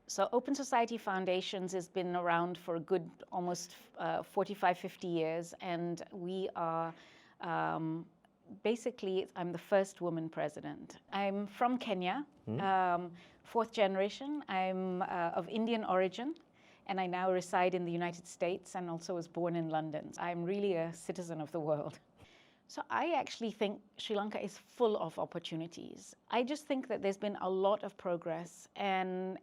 So Open Society Foundations has been around for a good almost 45, 50 years, and we are basically, I'm the first woman president. I'm from Kenya, fourth generation. I'm of Indian origin, and I now reside in the United States and also was born in London. I'm really a citizen of the world. So I actually think Sri Lanka is full of opportunities. I just think that there's been a lot of progress, and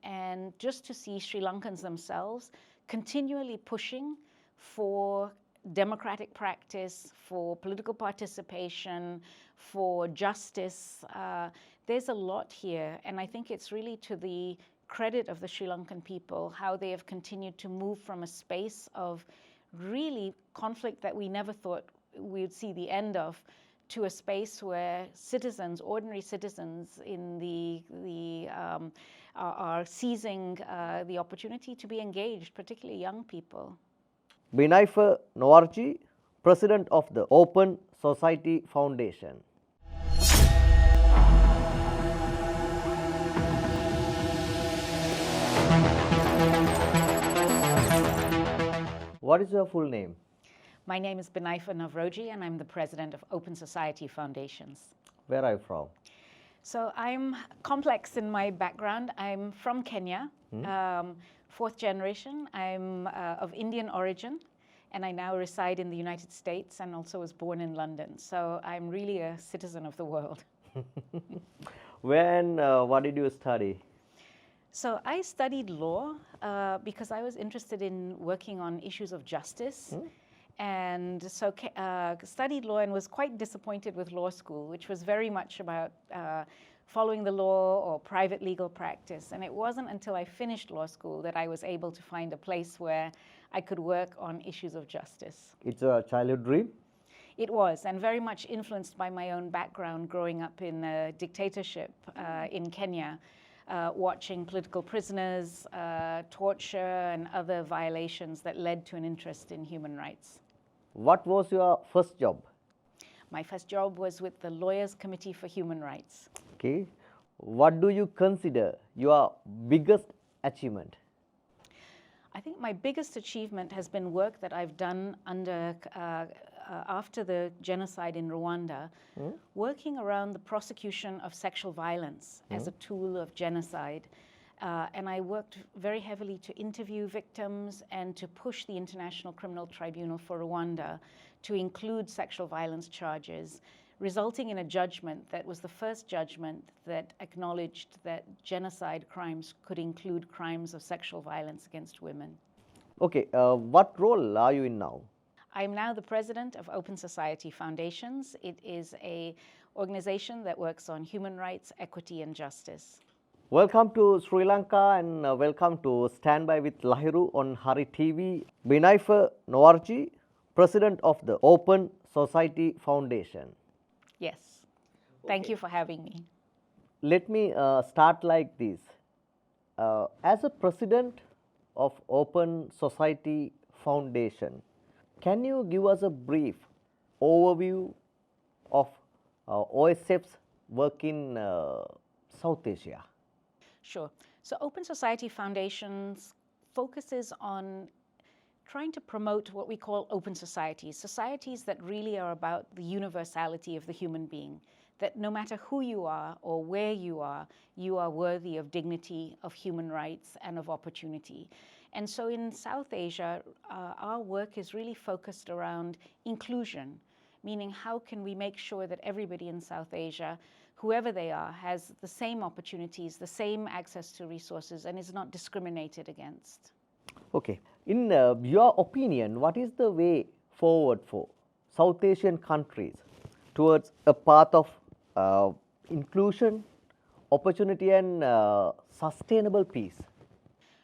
just to see Sri Lankans themselves continually pushing for democratic practice, for political participation, for justice. There's a lot here, and I think it's really to the credit of the Sri Lankan people how they have continued to move from a space of really conflict that we never thought we would see the end of, to a space where citizens, ordinary citizens are seizing the opportunity to be engaged, particularly young people. Binaifer Nowrojee, President of the Open Society Foundation. What is your full name? My name is Binaifer Nowrojee, and I'm the president of Open Society Foundations. Where are you from? So I'm complex in my background. I'm from Kenya, fourth generation. I'm of Indian origin, and I now reside in the United States and also was born in London. So I'm really a citizen of the world. When, what did you study? So I studied law because I was interested in working on issues of justice. And so studied law and was quite disappointed with law school, which was very much about following the law or private legal practice. And it wasn't until I finished law school that I was able to find a place where I could work on issues of justice. It's a childhood dream? It was, and very much influenced by my own background growing up in a dictatorship in Kenya, watching political prisoners, torture, and other violations that led to an interest in human rights. What was your first job? My first job was with the Lawyers Committee for Human Rights. Okay. What do you consider your biggest achievement? I think my biggest achievement has been work that I've done after the genocide in Rwanda, working around the prosecution of sexual violence as a tool of genocide. And I worked very heavily to interview victims and to push the International Criminal Tribunal for Rwanda to include sexual violence charges, resulting in a judgment that was the first judgment that acknowledged that genocide crimes could include crimes of sexual violence against women. Okay, what role are you in now? I'm now the president of Open Society Foundations. It is an organization that works on human rights, equity, and justice. Welcome to Sri Lanka and welcome to Stand By with Lahiru on Haritv. Binaifer Nowrojee, President of the Open Society Foundation. Yes. Thank you for having me. Let me start like this. As a president of Open Society Foundation, can you give us a brief overview of OSF's work in South Asia? Sure. So Open Society Foundations focuses on trying to promote what we call open societies, societies that really are about the universality of the human being, that no matter who you are or where you are worthy of dignity, of human rights, and of opportunity. And so in South Asia, our work is really focused around inclusion, meaning how can we make sure that everybody in South Asia, whoever they are, has the same opportunities, the same access to resources, and is not discriminated against. Okay. In your opinion, what is the way forward for South Asian countries towards a path of inclusion, opportunity, and sustainable peace?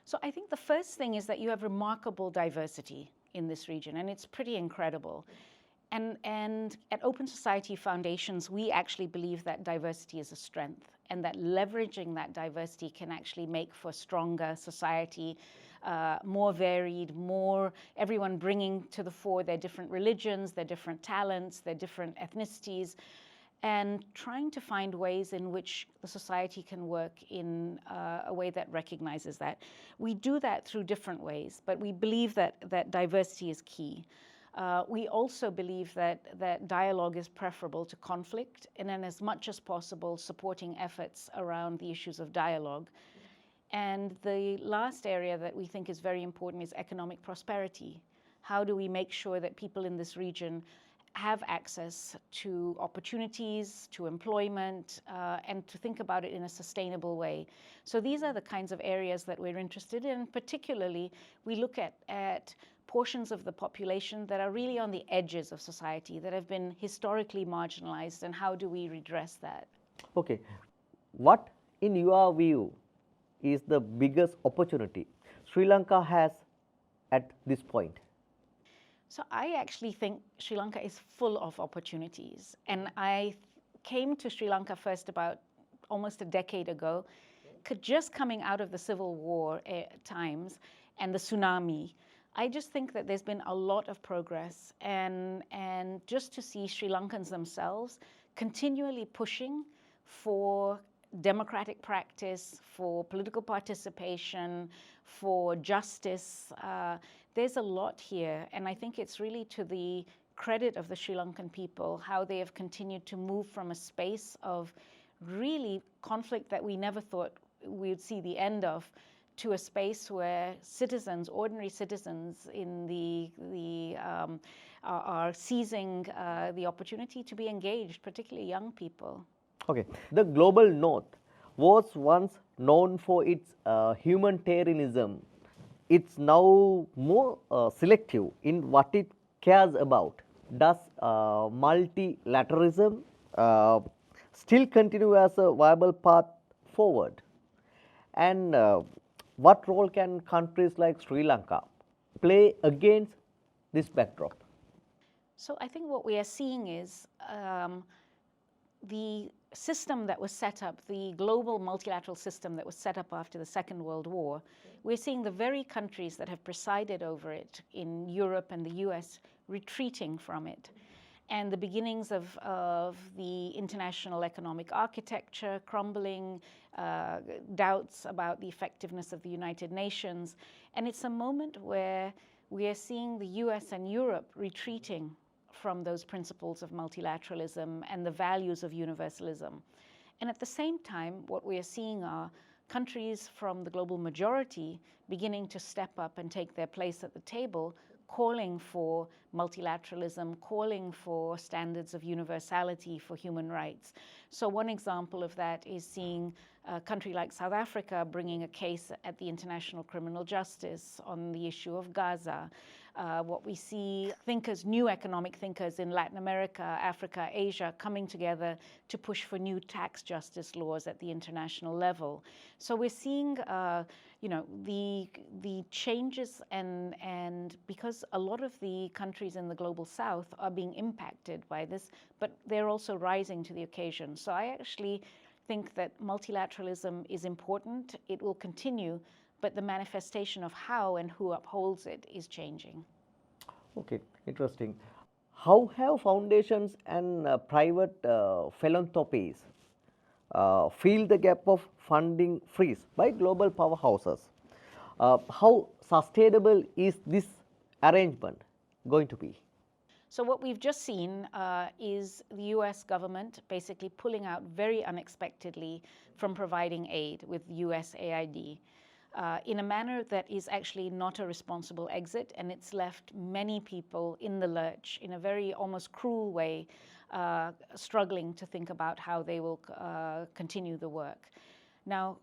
So I think the first thing is that you have remarkable diversity in this region, and it's pretty incredible. And at Open Society Foundations, we actually believe that diversity is a strength, and that leveraging that diversity can actually make for stronger society, more varied, more everyone bringing to the fore their different religions, their different talents, their different ethnicities. and trying to find ways in which the society can work in a way that recognizes that. We do that through different ways, but we believe that diversity is key. We also believe that dialogue is preferable to conflict, and then as much as possible supporting efforts around the issues of dialogue. And the last area that we think is very important is economic prosperity. How do we make sure that people in this region have access to opportunities, to employment, and to think about it in a sustainable way? So these are the kinds of areas that we're interested in. Particularly, we look at portions of the population that are really on the edges of society, that have been historically marginalized, and how do we redress that? Okay. What, in your view, is the biggest opportunity Sri Lanka has at this point? So I actually think Sri Lanka is full of opportunities. And I came to Sri Lanka first about almost a decade ago, just coming out of the Civil War times and the tsunami. I just think that there's been a lot of progress, and just to see Sri Lankans themselves continually pushing for democratic practice, for political participation, for justice. There's a lot here, and I think it's really to the credit of the Sri Lankan people how they have continued to move from a space of really conflict that we never thought we would see the end of, to a space where citizens, ordinary citizens are seizing the opportunity to be engaged, particularly young people. Okay. The global north was once known for its humanitarianism. It's now more selective in what it cares about. Does multilateralism still continue as a viable path forward? And what role can countries like Sri Lanka play against this backdrop? So I think what we are seeing is the system that was set up, the global multilateral system that was set up after the Second World War, we're seeing the very countries that have presided over it in Europe and the US retreating from it. And the beginnings of the international economic architecture crumbling, doubts about the effectiveness of the United Nations. And it's a moment where we are seeing the US and Europe retreating from those principles of multilateralism and the values of universalism. And at the same time, what we are seeing are countries from the global majority beginning to step up and take their place at the table, calling for multilateralism, calling for standards of universality for human rights. So one example of that is seeing a country like South Africa bringing a case at the International Criminal Justice on the issue of Gaza. What we see thinkers, new economic thinkers in Latin America, Africa, Asia, coming together to push for new tax justice laws at the international level. So we're seeing, the changes, and because a lot of the countries in the global south are being impacted by this, but they're also rising to the occasion. So I actually think that multilateralism is important. It will continue, but the manifestation of how and who upholds it is changing. Okay, interesting. How have foundations and private philanthropies fill the gap of funding freeze by global powerhouses? How sustainable is this arrangement going to be? So what we've just seen is the US government basically pulling out very unexpectedly from providing aid with USAID in a manner that is actually not a responsible exit, and it's left many people in the lurch in a very almost cruel way, struggling to think about how they will continue the work. Now,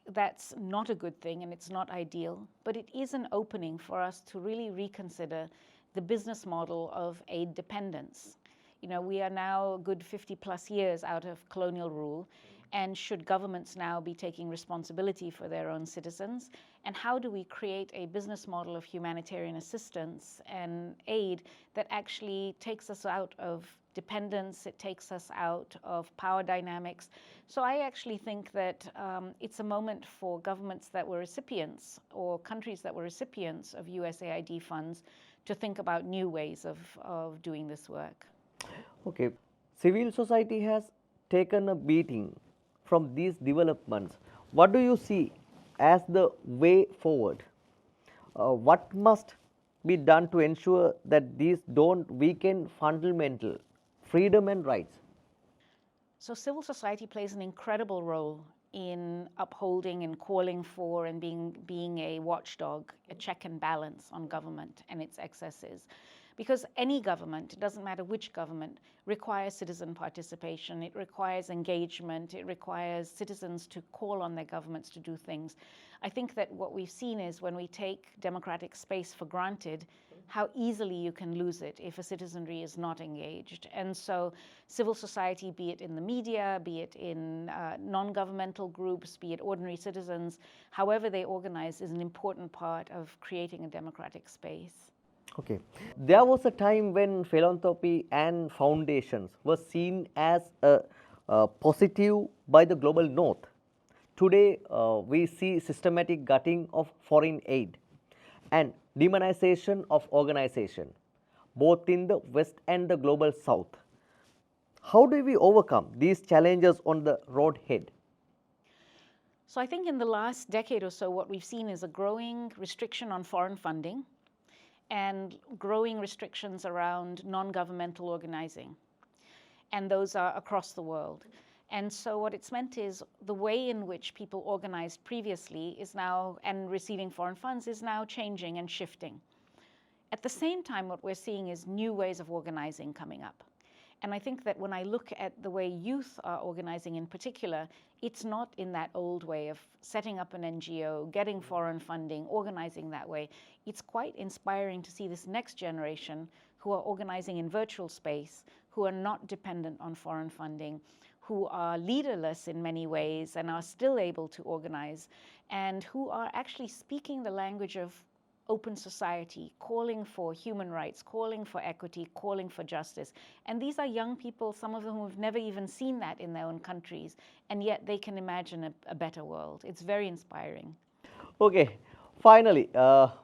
that's not a good thing and it's not ideal, but it is an opening for us to really reconsider the business model of aid dependence. You know, we are now a good 50 plus years out of colonial rule, and should governments now be taking responsibility for their own citizens? And how do we create a business model of humanitarian assistance and aid that actually takes us out of dependence, it takes us out of power dynamics? So I actually think that it's a moment for governments that were recipients, or countries that were recipients of USAID funds, to think about new ways of doing this work. Okay. Civil society has taken a beating from these developments. What do you see as the way forward? What must be done to ensure that these don't weaken fundamental freedom and rights? So civil society plays an incredible role in upholding and calling for and being a watchdog, a check and balance on government and its excesses. Because any government, it doesn't matter which government, requires citizen participation, it requires engagement, it requires citizens to call on their governments to do things. I think that what we've seen is when we take democratic space for granted, how easily you can lose it if a citizenry is not engaged. And so civil society, be it in the media, be it in non-governmental groups, be it ordinary citizens, however they organize is an important part of creating a democratic space. Okay. There was a time when philanthropy and foundations were seen as a positive by the global north. Today, we see systematic gutting of foreign aid and demonization of organization, both in the West and the global South. How do we overcome these challenges on the road ahead? So I think in the last decade or so, what we've seen is a growing restriction on foreign funding and growing restrictions around non-governmental organizing. And those are across the world. And so what it's meant is the way in which people organized previously is now, and receiving foreign funds, is now changing and shifting. At the same time, what we're seeing is new ways of organizing coming up. And I think that when I look at the way youth are organizing in particular, it's not in that old way of setting up an NGO, getting foreign funding, organizing that way. It's quite inspiring to see this next generation who are organizing in virtual space, who are not dependent on foreign funding, who are leaderless in many ways and are still able to organize, and who are actually speaking the language of open society, calling for human rights, calling for equity, calling for justice. And these are young people, some of them who have never even seen that in their own countries, and yet they can imagine a better world. It's very inspiring. Okay, finally,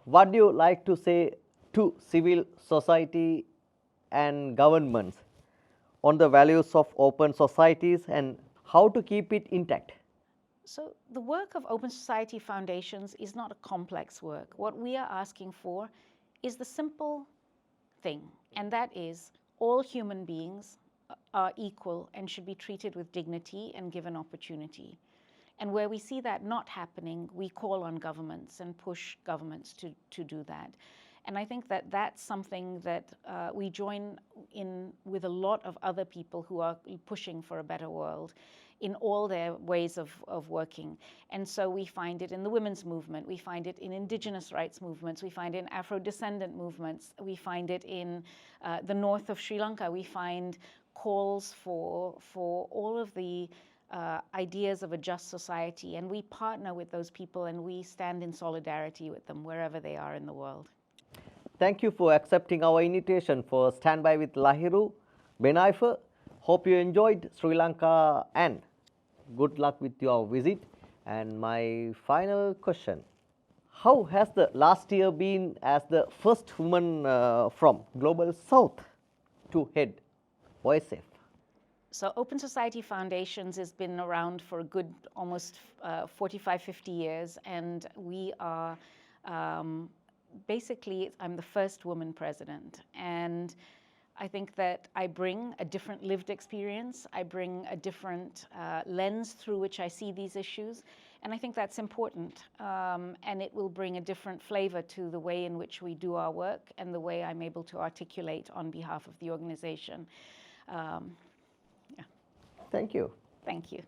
what do you like to say to civil society and governments on the values of open societies and how to keep it intact? So the work of Open Society Foundations is not a complex work. What we are asking for is the simple thing, and that is all human beings are equal and should be treated with dignity and given opportunity. And where we see that not happening, we call on governments and push governments to do that. And I think that that's something that we join in with a lot of other people who are pushing for a better world in all their ways of working. And so we find it in the women's movement, we find it in indigenous rights movements, we find it in Afro-descendant movements, we find it in the north of Sri Lanka, we find calls for all of the ideas of a just society, and we partner with those people and we stand in solidarity with them wherever they are in the world. Thank you for accepting our invitation for Standby with Lahiru. Binaifer, hope you enjoyed Sri Lanka and good luck with your visit. And my final question, how has the last year been as the first woman from Global South to head OSF? So Open Society Foundations has been around for a good almost 45, 50 years, and we are basically, I'm the first woman president, and I think that I bring a different lived experience, I bring a different lens through which I see these issues, and I think that's important, and it will bring a different flavor to the way in which we do our work and the way I'm able to articulate on behalf of the organization. Thank you. Thank you.